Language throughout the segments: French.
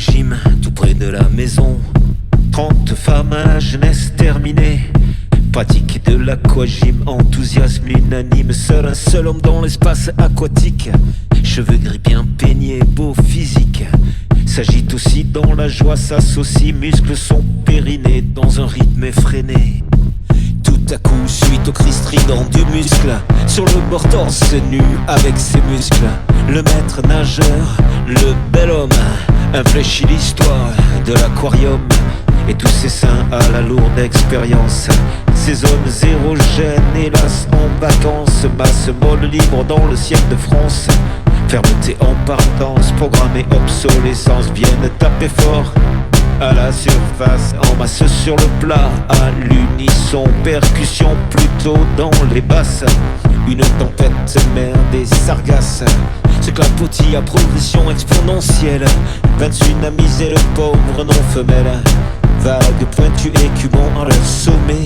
gym, tout près de la maison. 30 femmes à la jeunesse terminée. Pratique de l'aquagym, enthousiasme unanime. Seul un seul homme dans l'espace aquatique. Cheveux gris bien peignés, beau physique. S'agite aussi dans la joie, s'associe. Muscles sont périnés dans un rythme effréné. Tout à coup, suite au cri strident du muscle, sur le bord torse nu avec ses muscles, le maître nageur, le bel homme, infléchit l'histoire de l'aquarium et tous ses seins à la lourde expérience. Ces hommes érogènes, hélas en vacances, masse molle libre dans le ciel de France. Fermeté en partance, programmée obsolescence, viennent taper fort à la surface, en masse sur le plat, à l'unisson, percussion plutôt dans les basses. Une tempête mère des sargasses, se clapotis à progression exponentielle. 20 tsunamis et le pauvre non femelle, vague pointue écumant à leur sommet,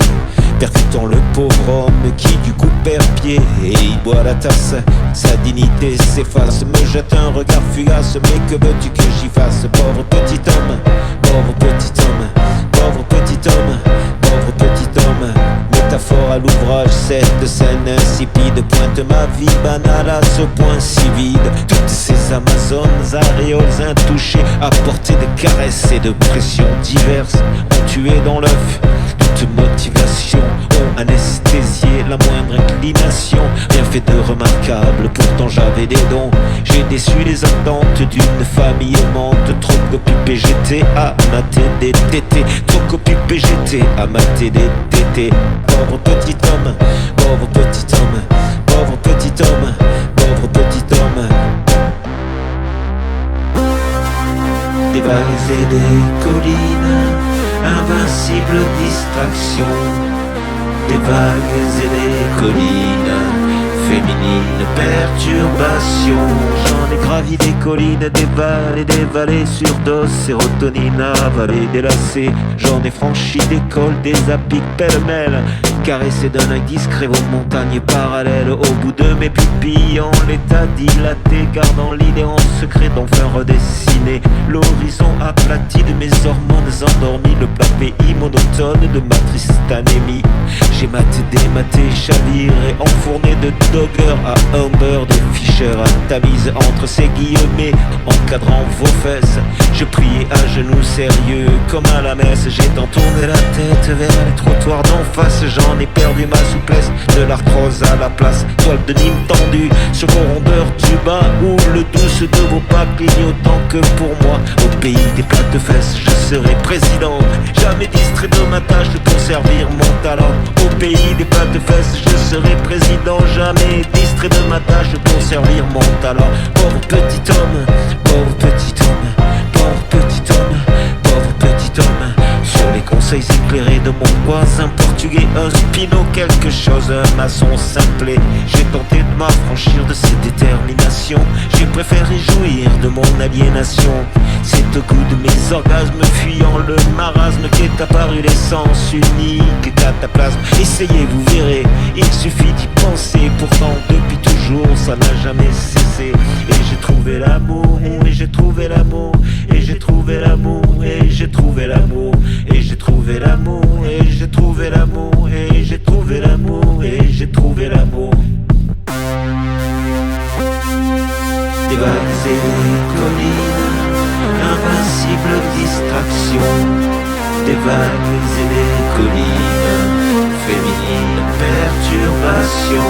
percutant le pauvre homme qui du coup perd pied et il boit la tasse. Sa dignité s'efface, me jette un regard fugace. Mais que veux-tu que j'y fasse, pauvre petit homme, pauvre petit homme, pauvre petit homme, pauvre petit homme. Métaphore à l'ouvrage, cette scène insipide pointe ma vie banale à ce point si vide. Toutes ces amazones, aréoles intouchées, à portée de caresses et de pressions diverses, ont tué dans l'œuf toute motivation, ont anesthésié la moindre inclination. Rien fait de remarquable, pourtant j'avais des dons. J'ai déçu les attentes d'une famille aimante. Trop occupé j'étais à mater des tétés, trop occupé j'étais à mater des tétés. Pauvre petit homme, pauvre petit homme, pauvre petit homme, pauvre petit homme. Des vagues et des collines, invincible distraction. Des vagues et des collines, féminine perturbation. J'en ai gravi des collines, des vallées surdoses, sérotonine avalée, délacée. J'en ai franchi des cols, des apics pêle-mêle, caressé d'un œil discret vos montagnes parallèles. Au bout de mes pupilles en l'état dilaté, gardant l'idée en secret d'enfin redessiner l'horizon aplati de mes hormones endormies, le plat pays monotone de ma triste anémie. J'ai maté, dématé, chaviré, enfourné de Dogger à Humber, de Fischer à Tamise, entre ces guillemets encadrant vos fesses. Je priais à genoux sérieux comme à la messe. J'ai tant tourné la tête vers les trottoirs d'en face. J'en ai perdu ma souplesse, de l'arthrose à la place. Toile de Nîmes tendue sur vos rondeurs du bas, où le douce de vos pas cligne autant que pour moi. Au pays des plates de fesses, je serai président, jamais distrait de ma tâche pour servir mon talent. Au pays des plates de fesses, je serai président, jamais distrait de ma tâche pour servir mon talent. Pauvre petit homme, pauvre petit homme, pauvre petit homme, pauvre petit homme. Sur les conseils éclairés de mon voisin portugais, un spino quelque chose, un maçon simplé. J'ai tenté de m'affranchir de ces déterminations, j'ai préféré jouir de mon aliénation. C'est au goût de mes orgasmes, fuyant le marasme, qu'est apparu l'essence unique cataplasme. Essayez, vous verrez, il suffit d'y penser. Pourtant depuis toujours ça n'a jamais cessé. Et j'ai trouvé l'amour, et j'ai trouvé l'amour, et j'ai trouvé l'amour, et j'ai trouvé l'amour, et j'ai trouvé l'amour, et j'ai trouvé l'amour, et j'ai trouvé l'amour, et j'ai trouvé l'amour. Des vagues et des collines, invincible distraction. Des vagues et des collines, féminine perturbation.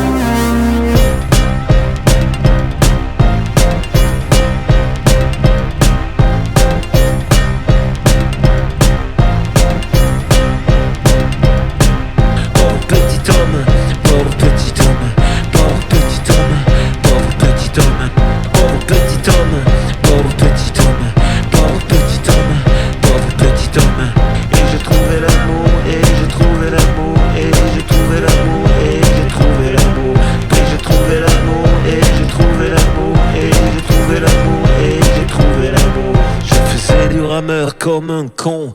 Comme un con.